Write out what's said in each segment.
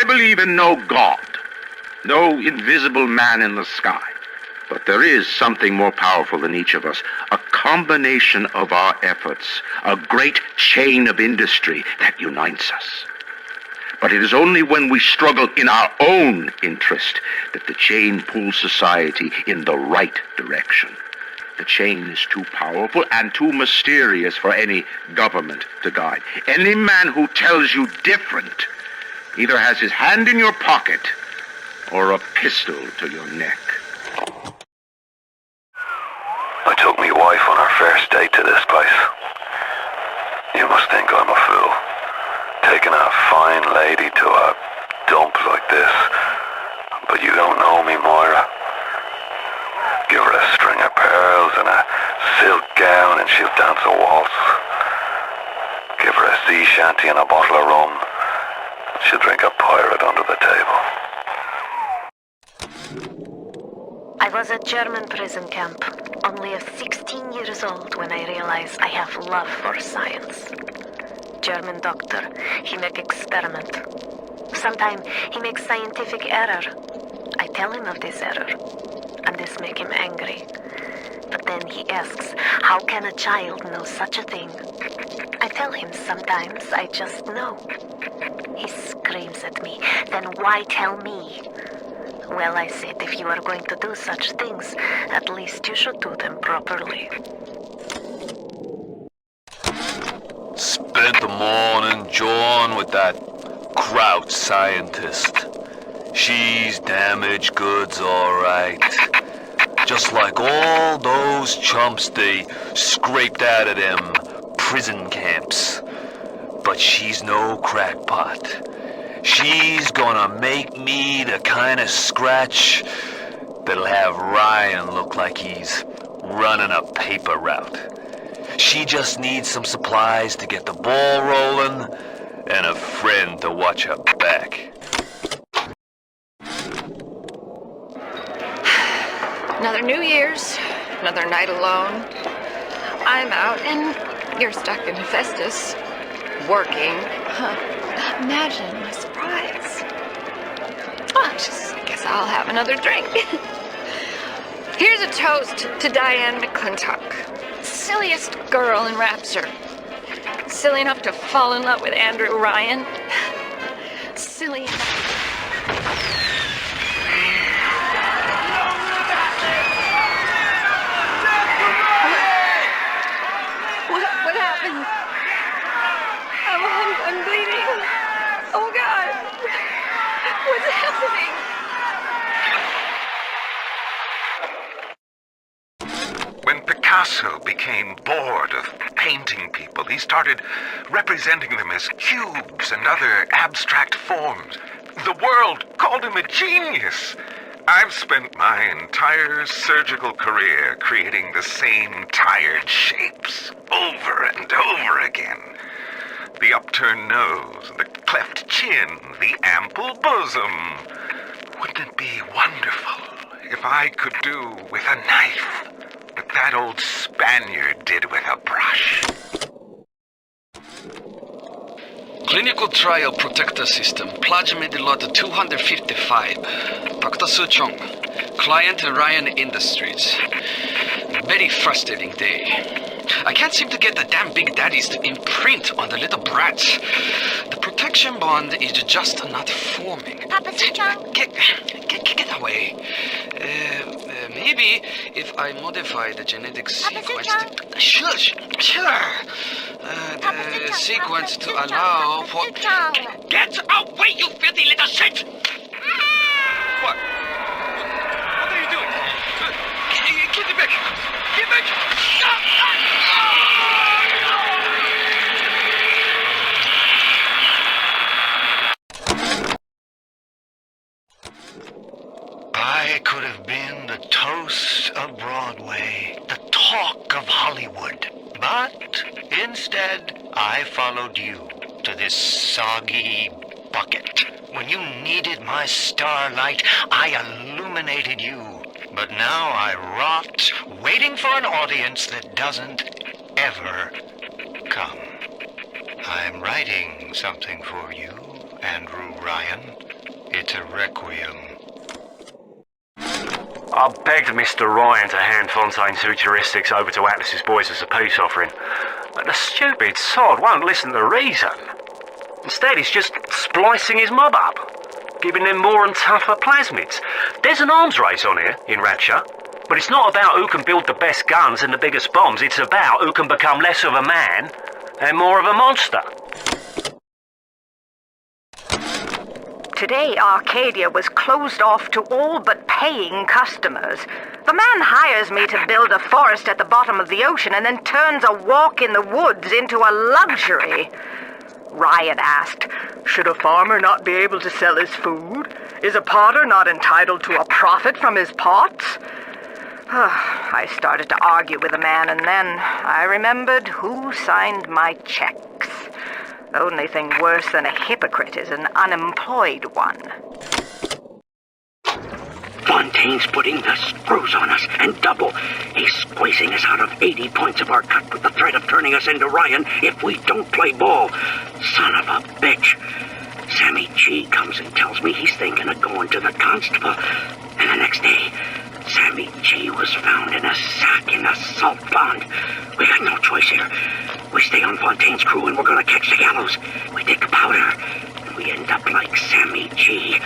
I believe in no God, no invisible man in the sky. But there is something more powerful than each of us, a combination of our efforts, a great chain of industry that unites us. But it is only when we struggle in our own interest that the chain pulls society in the right direction. The chain is too powerful and too mysterious for any government to guide. Any man who tells you different either has his hand in your pocket or a pistol to your neck. I took me wife on her first date to this place. You must think I'm a fool, taking a fine lady to a dump like this. But you don't know me, Moira. Give her a string of pearls and a silk gown and she'll dance a waltz. Give her a sea shanty and a bottle of rum. She'll drink a pirate under the table. I was at German prison camp, only 16 years old when I realized I have love for science. German doctor, he make experiment. Sometimes he makes scientific error. I tell him of this error, and this make him angry. But then he asks, how can a child know such a thing? I tell him sometimes I just know. He screams at me, then why tell me? Well, I said, if you are going to do such things, at least you should do them properly. Spent the morning jawing with that kraut scientist. She's damaged goods, all right. Just like all those chumps they scraped out of them prison camps. But she's no crackpot. She's gonna make me the kind of scratch that'll have Ryan look like he's running a paper route. She just needs some supplies to get the ball rolling and a friend to watch her back. Another New Year's, another night alone. I'm out and you're stuck in Hephaestus, working. Imagine my surprise. I guess I'll have another drink. Here's a toast to Diane McClintock. Silliest girl in Rapture. Silly enough to fall in love with Andrew Ryan. Silly enough. What happened? I'm bleeding. Oh God. What's happening? When Picasso became bored of painting people, he started representing them as cubes and other abstract forms. The world called him a genius. I've spent my entire surgical career creating the same tired shapes over and over again. The upturned nose, the cleft chin, the ample bosom. Wouldn't it be wonderful if I could do with a knife what that old Spaniard did with a brush? Clinical Trial Protector System, Plasmid Lot 255. Dr. Suchong, Client Ryan Industries. Very frustrating day. I can't seem to get the damn big daddies to imprint on the little brats. The protection bond is just not forming. Papa Suchong? Get away. Maybe if I modify the genetic sequence... Shush! The sequence to allow for... Get away, you filthy little shit! What? What are you doing? Get back! Get back! I could have been the toast of Broadway, the talk of Hollywood. But instead, I followed you to this soggy bucket. When you needed my starlight, I illuminated you. But now I rot, waiting for an audience that doesn't ever come. I'm writing something for you, Andrew Ryan. It's a requiem. I begged Mr. Ryan to hand Fontaine's heuristics over to Atlas's boys as a peace offering, but the stupid sod won't listen to reason. Instead, he's just splicing his mob up, giving them more and tougher plasmids. There's an arms race on here in Rapture, but it's not about who can build the best guns and the biggest bombs. It's about who can become less of a man and more of a monster. Today, Arcadia was closed off to all but paying customers. The man hires me to build a forest at the bottom of the ocean and then turns a walk in the woods into a luxury. Ryan asked, should a farmer not be able to sell his food? Is a potter not entitled to a profit from his pots? I started to argue with the man, and then I remembered who signed my checks. The only thing worse than a hypocrite is an unemployed one. Fontaine's putting the screws on us, and double. He's squeezing us out of 80 points of our cut with the threat of turning us into Ryan if we don't play ball. Son of a bitch. Sammy G comes and tells me he's thinking of going to the constable. And the next day, Sammy G was found in a sack in a salt pond. We got no choice here. We stay on Fontaine's crew and we're gonna catch the gallows. We take the powder, and we end up like Sammy G.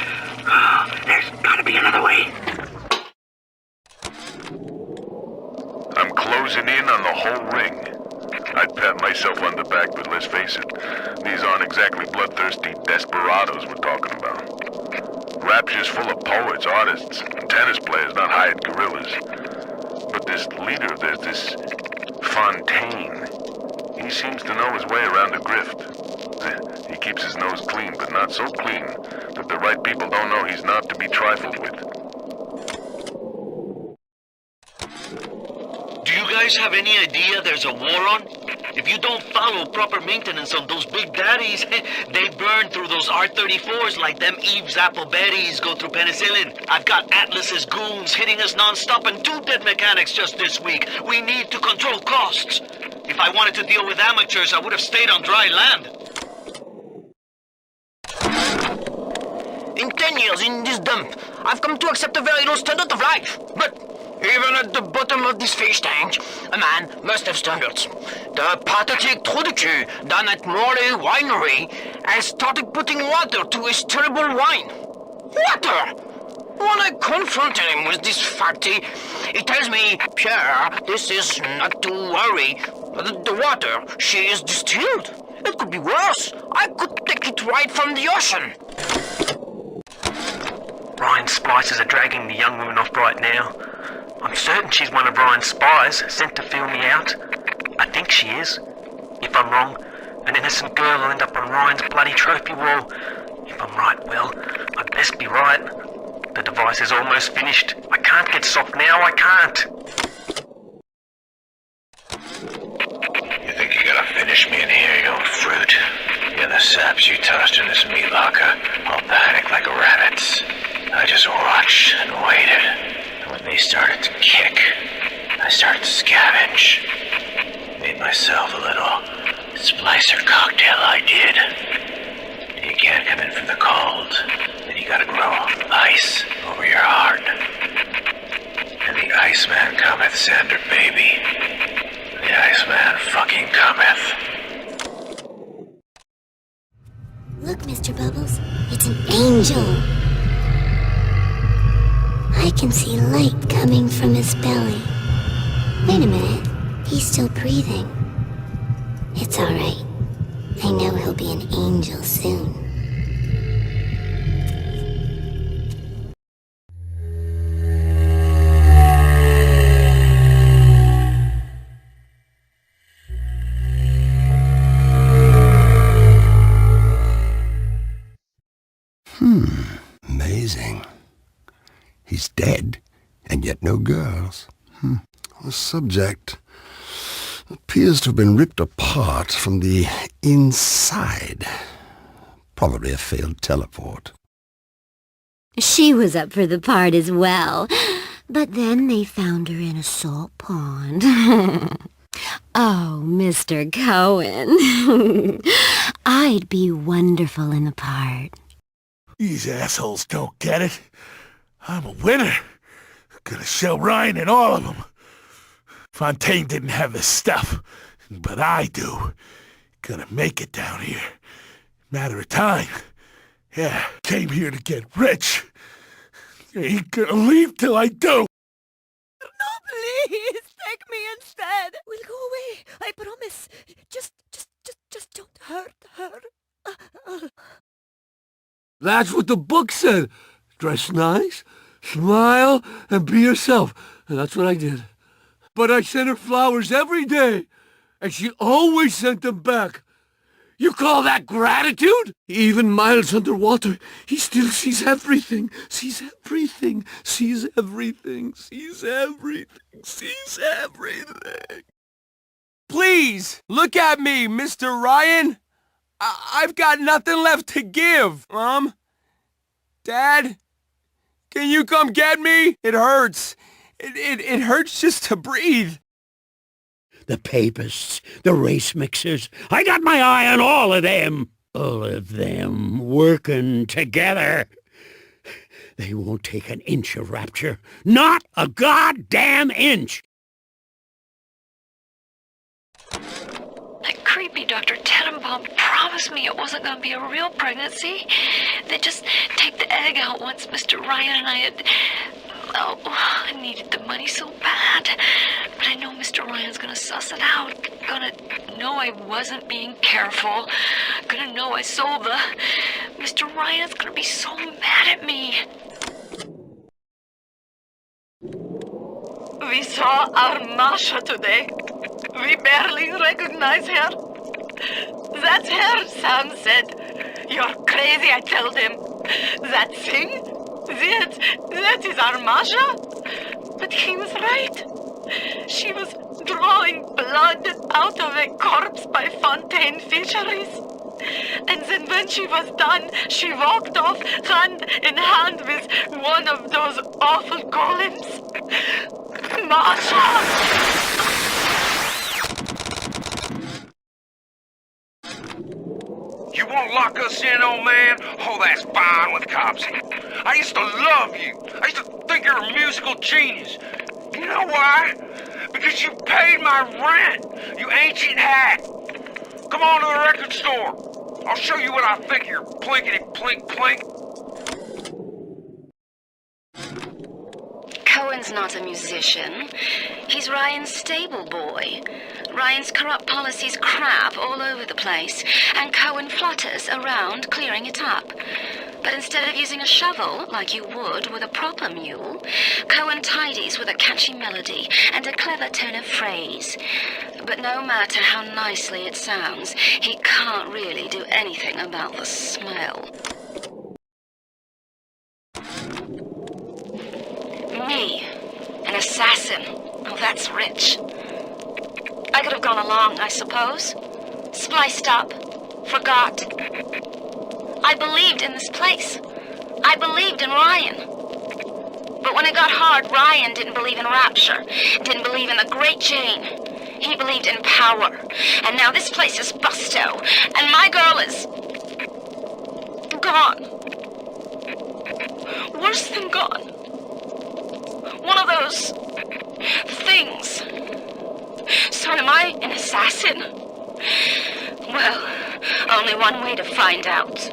Oh, there's gotta be another way. I'm closing in on the whole ring. I'd pat myself on the back, but let's face it, these aren't exactly bloodthirsty desperados we're talking about. Rapture's full of poets, artists, and tennis players, not hired guerrillas. But this leader of theirs, this Fontaine, he seems to know his way around a grift. He keeps his nose clean, but not so clean that the right people don't know he's not to be trifled with. Do you guys have any idea there's a war on? If you don't follow proper maintenance on those big daddies, they burn through those R-34s like them Eve's apple berries go through penicillin. I've got Atlas's goons hitting us non-stop and 2 dead mechanics just this week. We need to control costs. If I wanted to deal with amateurs, I would have stayed on dry land. In 10 years in this dump, I've come to accept a very low standard of life. But even at the bottom of this fish tank, a man must have standards. The pathetic trou de cul down at Morley Winery has started putting water to his terrible wine. Water! When I confronted him with this fact, he tells me, Pierre, this is not to worry. The water, she is distilled. It could be worse. I could take it right from the ocean. Ryan's splicers are dragging the young woman off right now. I'm certain she's one of Ryan's spies, sent to feel me out. I think she is. If I'm wrong, an innocent girl will end up on Ryan's bloody trophy wall. If I'm right, well, I'd best be right. The device is almost finished. I can't get soft now, I can't. You think you gotta finish me in here, you old fruit? You're the saps you tossed in this meat locker, all panicked like rabbits. I just watched and waited. When they started to kick, I started to scavenge. Made myself a little splicer cocktail, I did. You can't come in from the cold, and you gotta grow ice over your heart. And the Iceman cometh, Sander, baby. The Iceman fucking cometh. Look, Mr. Bubbles, it's an angel. I can see light coming from his belly. Wait a minute, he's still breathing. It's all right. I know he'll be an angel soon. Amazing. He's dead, and yet no girls. The subject appears to have been ripped apart from the inside. Probably a failed teleport. She was up for the part as well, but then they found her in a salt pond. Oh, Mr. Cohen. I'd be wonderful in the part. These assholes don't get it. I'm a winner. Gonna show Ryan and all of them. Fontaine didn't have the stuff, but I do. Gonna make it down here. Matter of time. Yeah, came here to get rich. Ain't gonna leave till I do. No, please, take me instead. We'll go away, I promise. Just don't hurt her. That's what the book said. Dress nice, smile, and be yourself. And that's what I did. But I sent her flowers every day, and she always sent them back. You call that gratitude? Even Miles underwater, he still sees everything, sees everything, sees everything, sees everything, sees everything. Please, look at me, Mr. Ryan. I've got nothing left to give. Mom? Dad? Can you come get me? It hurts. It hurts just to breathe. The papists, the race mixers. I got my eye on all of them. All of them working together. They won't take an inch of rapture. Not a goddamn inch. That creepy Dr. Tenenbaum promised me it wasn't going to be a real pregnancy. They'd just take the egg out once Mr. Ryan and I had... Oh, I needed the money so bad. But I know Mr. Ryan's gonna suss it out. Gonna know I wasn't being careful. Gonna know I sold the... Mr. Ryan's gonna be so mad at me. We saw our Masha today. We barely recognize her. That's her, Sam said. You're crazy, I told him. That thing? That is our Masha? But he was right. She was drawing blood out of a corpse by Fontaine Fisheries. And then when she was done, she walked off hand in hand with one of those awful golems. Masha! You won't lock us in, old man? Oh, that's fine with cops. I used to love you. I used to think you're a musical genius. You know why? Because you paid my rent, you ancient hack. Come on to the record store. I'll show you what I think you're plinkety-plink-plink. Cohen's not a musician. He's Ryan's stable boy. Ryan's corrupt policies crap all over the place, and Cohen flutters around clearing it up. But instead of using a shovel, like you would with a proper mule, Cohen tidies with a catchy melody and a clever turn of phrase. But no matter how nicely it sounds, he can't really do anything about the smell. Me, an assassin. Oh, that's rich. I could have gone along, I suppose. Spliced up. Forgot. I believed in this place. I believed in Ryan. But when it got hard, Ryan didn't believe in rapture. Didn't believe in the Great Chain. He believed in power. And now this place is busto. And my girl is... gone. Worse than gone. One of those... things. So am I an assassin? Well, only one way to find out.